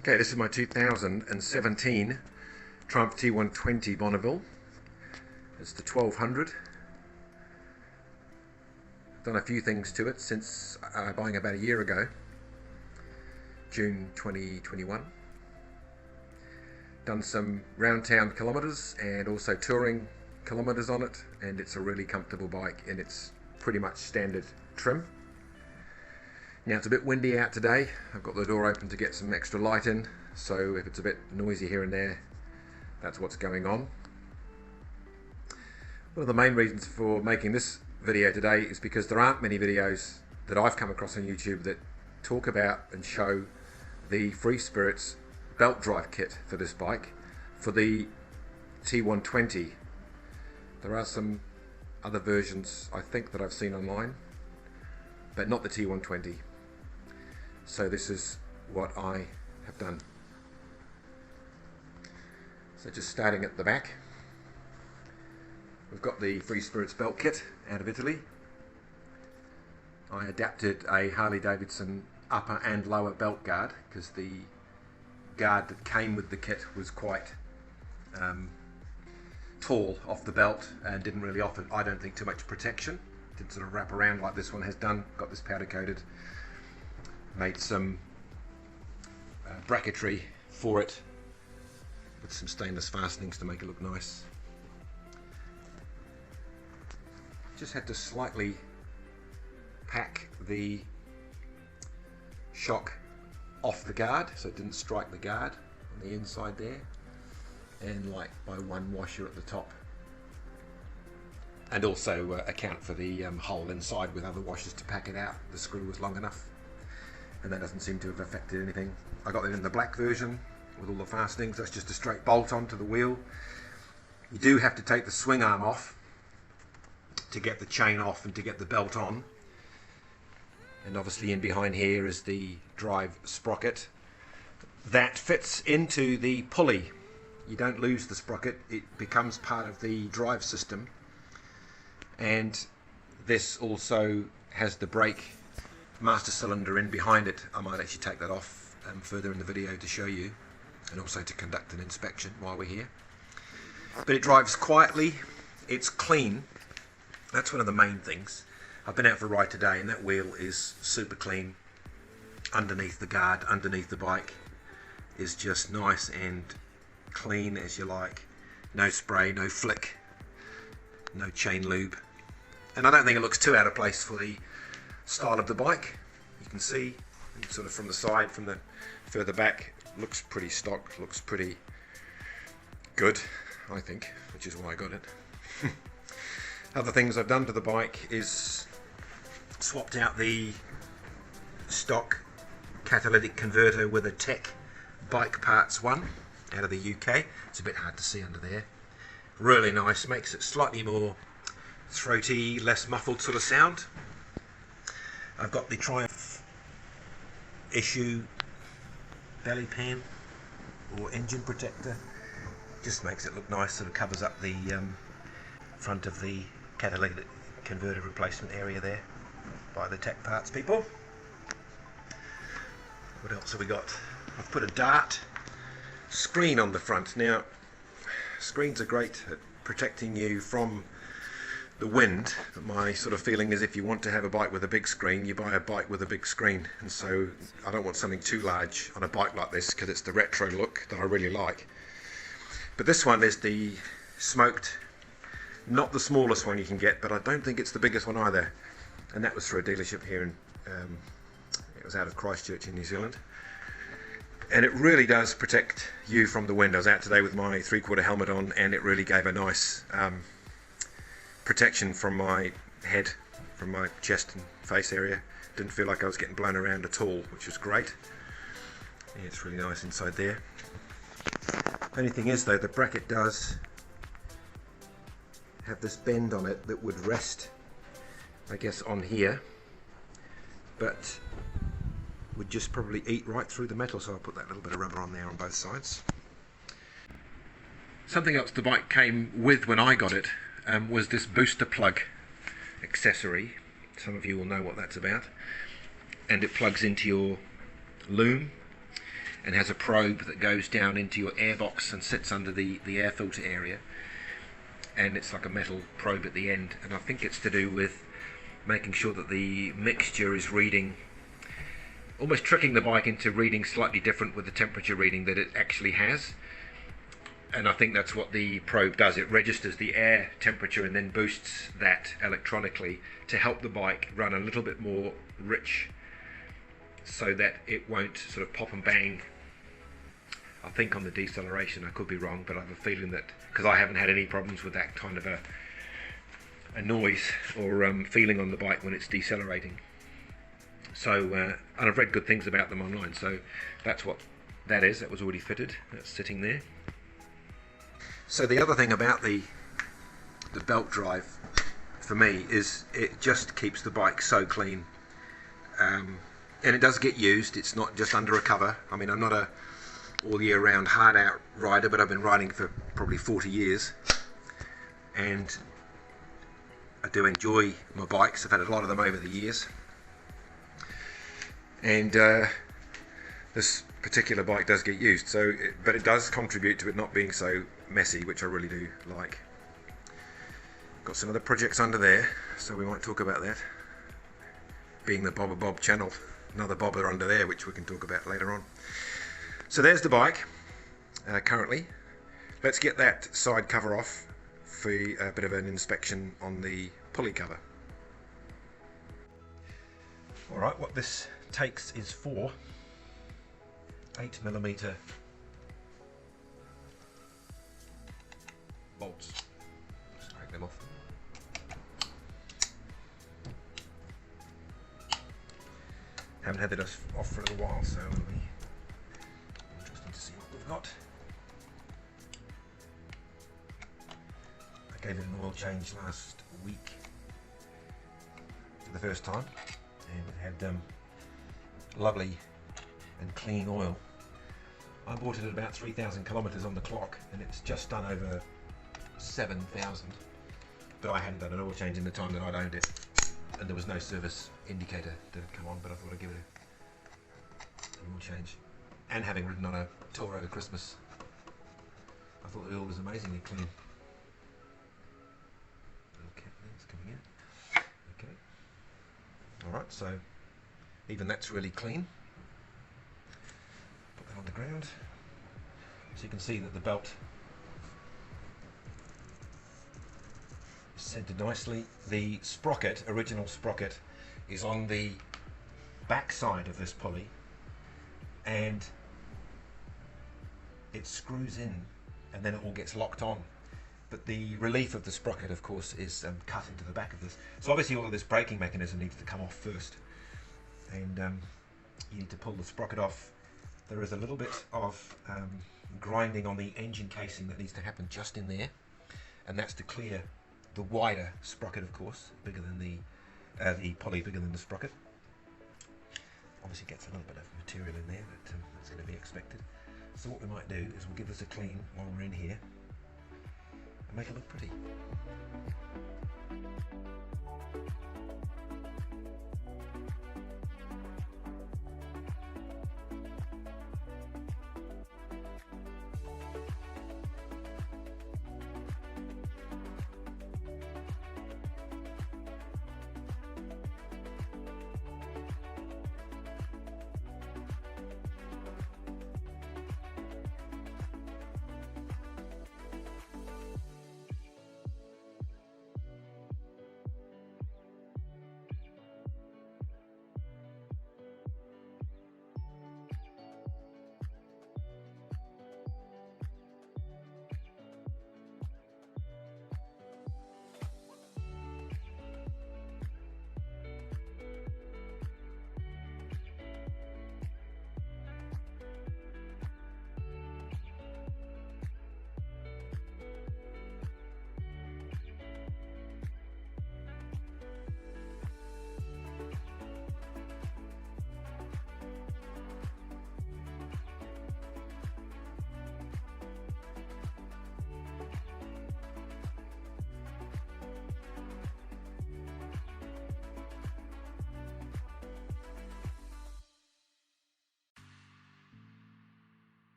Okay, this is my 2017 Triumph T120 Bonneville. It's the 1200. I've done a few things to it since buying about a year ago, June 2021. Done some round town kilometres and also touring kilometres on it, and it's a really comfortable bike and it's pretty much standard trim. Now it's a bit windy out today. I've got the door open to get some extra light in, so if it's a bit noisy here and there, that's what's going on. One of the main reasons for making this video today is because there aren't many videos that I've come across on YouTube that talk about and show the Free Spirits belt drive kit for this bike, for the T120. There are some other versions I think that I've seen online, but not the T120. So this is what I have done. So just starting at the back, we've got the Free Spirits belt kit out of Italy. I adapted a Harley-Davidson upper and lower belt guard because the guard that came with the kit was quite tall off the belt and didn't really offer, I don't think, too much protection. Didn't sort of wrap around like this one has done. Got this powder coated, made some bracketry for it with some stainless fastenings to make it look nice. Just had to slightly pack the shock off the guard so it didn't strike the guard on the inside there, and like by one washer at the top, and also account for the hole inside with other washers to pack it out. The screw was long enough, and that doesn't seem to have affected anything. I got it in the black version with all the fastenings. That's just a straight bolt onto the wheel. You do have to take the swing arm off to get the chain off and to get the belt on. And obviously in behind here is the drive sprocket that fits into the pulley. You don't lose the sprocket, it becomes part of the drive system. And this also has the brake master cylinder in behind it. I might actually take that off further in the video to show you, and also to conduct an inspection while we're here. But it drives quietly, it's clean. That's one of the main things. I've been out for a ride today and that wheel is super clean. Underneath the guard, underneath the bike is just nice and clean as you like. No spray, no flick, no chain lube. And I don't think it looks too out of place for the style of the bike. You can see sort of from the side, from the further back, looks pretty stock, looks pretty good, I think, which is why I got it. Other things I've done to the bike is swapped out the stock catalytic converter with a Tech Bike Parts 1 out of the UK. It's a bit hard to see under there. Really nice, makes it slightly more throaty, less muffled sort of sound. I've got the Triumph issue belly pan or engine protector. Just makes it look nice, sort of covers up the front of the catalytic converter replacement area there by the Tech Parts people. What else have we got? I've put a dart screen on the front. Now, screens are great at protecting you from the wind, but my sort of feeling is if you want to have a bike with a big screen, you buy a bike with a big screen. And so I don't want something too large on a bike like this because it's the retro look that I really like. But this one is the smoked, not the smallest one you can get, but I don't think it's the biggest one either. And that was for a dealership here in, it was out of Christchurch in New Zealand. And it really does protect you from the wind. I was out today with my 3/4 helmet on and it really gave a nice protection from my head, from my chest and face area. Didn't feel like I was getting blown around at all, which was great. Yeah, it's really nice inside there. Only thing is though, the bracket does have this bend on it that would rest, I guess, on here, but would just probably eat right through the metal, so I'll put that little bit of rubber on there on both sides. Something else the bike came with when I got it was this booster plug accessory. Some of you will know what that's about. And it plugs into your loom, and has a probe that goes down into your airbox and sits under the air filter area, and it's like a metal probe at the end, and I think it's to do with making sure that the mixture is reading, almost tricking the bike into reading slightly different with the temperature reading that it actually has. And I think that's what the probe does. It registers the air temperature and then boosts that electronically to help the bike run a little bit more rich, so that it won't sort of pop and bang. I think on the deceleration, I could be wrong, but I have a feeling that, because I haven't had any problems with that kind of a noise or feeling on the bike when it's decelerating. So, and I've read good things about them online, so that's what that is. That was already fitted. That's sitting there. So the other thing about the belt drive for me is it just keeps the bike so clean, and it does get used. It's not just under a cover. I mean, I'm not a all year round hard out rider, but I've been riding for probably 40 years, and I do enjoy my bikes. I've had a lot of them over the years, and this particular bike does get used, so but it does contribute to it not being so messy, which I really do like. Got some other projects under there, so we might talk about that, being the Bobber Bob channel. Another bobber under there which we can talk about later on. So there's the bike currently. Let's get that side cover off for a bit of an inspection on the pulley cover. Alright, what this takes is 4 8mm bolts. Just take them off. Haven't had that off for a little while, so it'll be interesting to see what we've got. I gave it an oil change last week for the first time, and it had lovely and clean oil. I bought it at about 3,000 kilometres on the clock, and it's just done over 7,000. But I hadn't done an oil change in the time that I'd owned it, and there was no service indicator to come on, but I thought I'd give it an oil change. And having ridden on a tour over Christmas, I thought the oil was amazingly clean. Little cap there's coming in. Okay. Alright, so even that's really clean. Put that on the ground. So you can see that the belt is centered nicely. The sprocket, original sprocket, is on the back side of this pulley, and it screws in and then it all gets locked on. But the relief of the sprocket, of course, is cut into the back of this. So obviously all of this braking mechanism needs to come off first, and you need to pull the sprocket off. There is a little bit of grinding on the engine casing that needs to happen just in there, and that's to clear the wider sprocket, of course, bigger than the pulley, bigger than the sprocket. Obviously gets a little bit of material in there, but that's going to be expected. So what we might do is we'll give this a clean while we're in here and make it look pretty.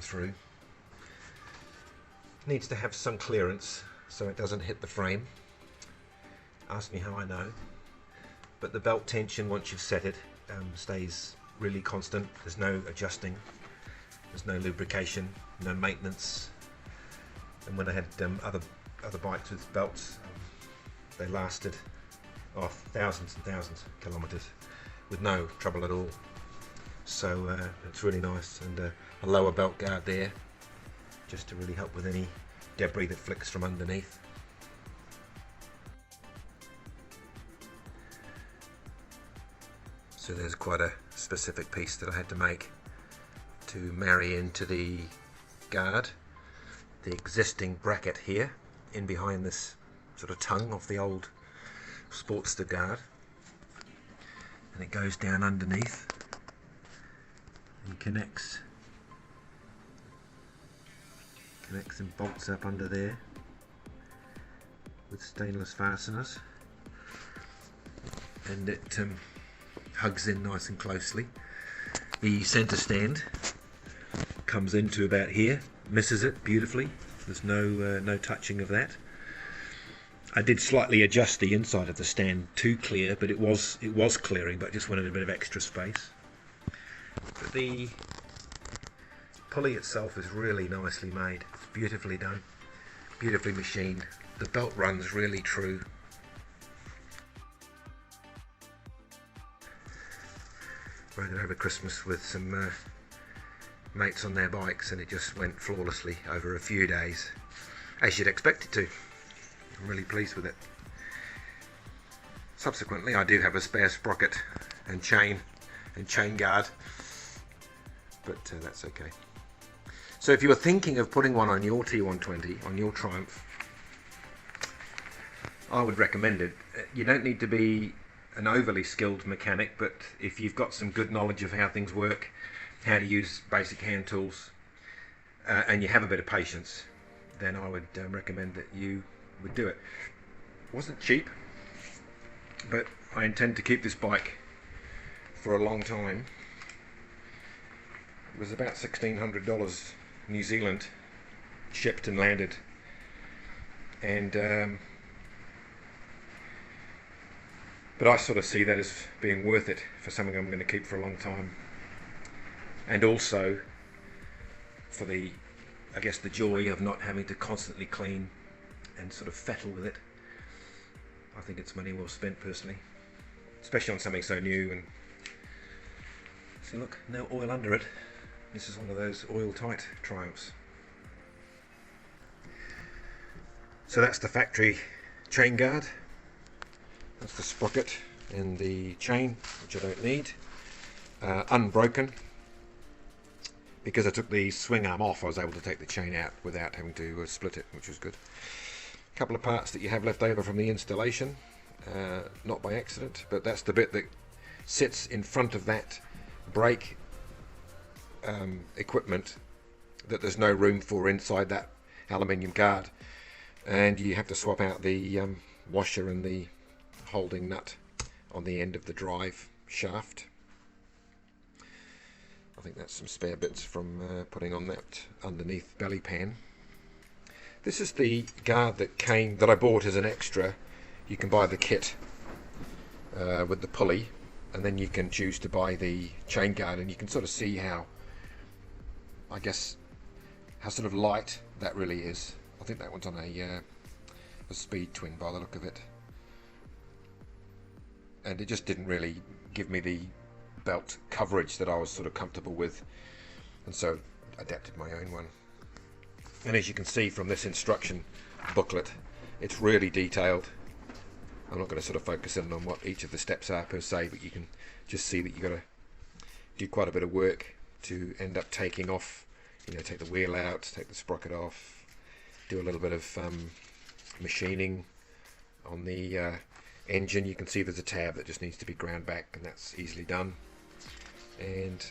through. Needs to have some clearance so it doesn't hit the frame. Ask me how I know. But the belt tension, once you've set it, stays really constant. There's no adjusting, there's no lubrication, no maintenance. And when I had other bikes with belts, they lasted thousands and thousands of kilometers with no trouble at all. So it's really nice, and a lower belt guard there just to really help with any debris that flicks from underneath. So there's quite a specific piece that I had to make to marry into the guard. The existing bracket here, in behind this sort of tongue of the old Sportster guard, and it goes down underneath and connects and bolts up under there with stainless fasteners, and it hugs in nice and closely. The centre stand comes into about here, misses it beautifully. There's no touching of that. I did slightly adjust the inside of the stand to clear, but it was clearing, but I just wanted a bit of extra space. But the pulley itself is really nicely made. It's beautifully done, beautifully machined. The belt runs really true. Rode it over Christmas with some mates on their bikes, and it just went flawlessly over a few days, as you'd expect it to. I'm really pleased with it. Subsequently, I do have a spare sprocket and chain guard, but that's okay. So if you were thinking of putting one on your T120, on your Triumph, I would recommend it. You don't need to be an overly skilled mechanic, but if you've got some good knowledge of how things work, how to use basic hand tools, and you have a bit of patience, then I would recommend that you would do it. It wasn't cheap, but I intend to keep this bike for a long time. It was about $1,600 New Zealand, shipped and landed, and but I sort of see that as being worth it for something I'm going to keep for a long time, and also for the, I guess, the joy of not having to constantly clean and sort of fettle with it. I think it's money well spent personally, especially on something so new. And see, look, no oil under it. This is one of those oil tight Triumphs. So that's the factory chain guard. That's the sprocket and the chain, which I don't need. Unbroken. Because I took the swing arm off, I was able to take the chain out without having to split it, which was good. A couple of parts that you have left over from the installation, not by accident, but that's the bit that sits in front of that brake equipment that there's no room for inside that aluminium guard, and you have to swap out the washer and the holding nut on the end of the drive shaft. I think that's some spare bits from putting on that underneath belly pan. This is the guard that I bought as an extra. You can buy the kit with the pulley, and then you can choose to buy the chain guard, and you can sort of see how, I guess, how sort of light that really is. I think that one's on a speed twin by the look of it, and it just didn't really give me the belt coverage that I was sort of comfortable with, and so adapted my own one. And as you can see from this instruction booklet, it's really detailed. I'm not going to sort of focus in on what each of the steps are per se, but you can just see that you've got to do quite a bit of work to end up taking off, you know, take the wheel out, take the sprocket off, do a little bit of machining on the engine. You can see there's a tab that just needs to be ground back, and that's easily done. And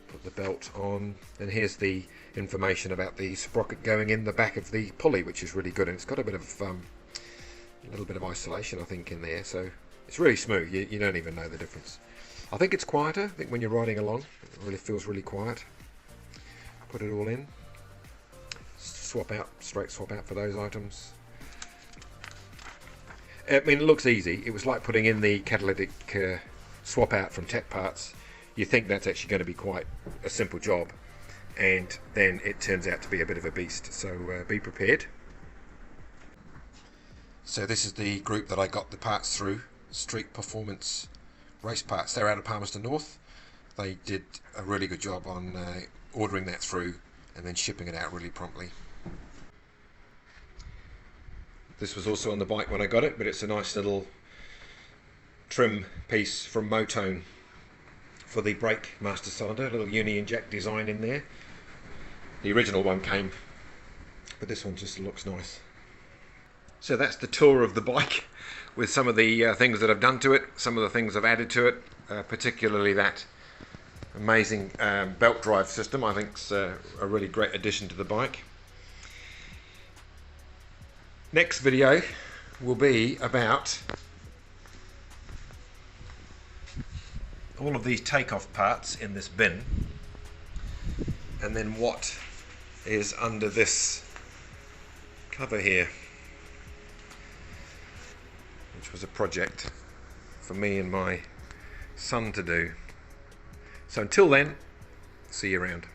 put the belt on, and here's the information about the sprocket going in the back of the pulley, which is really good, and it's got a bit of a little bit of isolation, I think, in there, so it's really smooth. You don't even know the difference. I think it's quieter. I think when you're riding along, it really feels really quiet. put it all in, straight swap out for those items. I mean, it looks easy. It was like putting in the catalytic swap out from Tech Parts. You think that's actually going to be quite a simple job, and then it turns out to be a bit of a beast, so be prepared. So this is the group that I got the parts through, Street Performance Race Parts. They're out of Palmerston North. They did a really good job on ordering that through and then shipping it out really promptly. This was also on the bike when I got it, but it's a nice little trim piece from Motone for the brake master cylinder, a little Union Jack design in there. The original one came, but this one just looks nice. So that's the tour of the bike with some of the things that I've done to it, some of the things I've added to it, particularly that amazing belt drive system. I think it's a really great addition to the bike. Next video will be about all of these takeoff parts in this bin, and then what is under this cover here, which was a project for me and my son to do. So until then, see you around.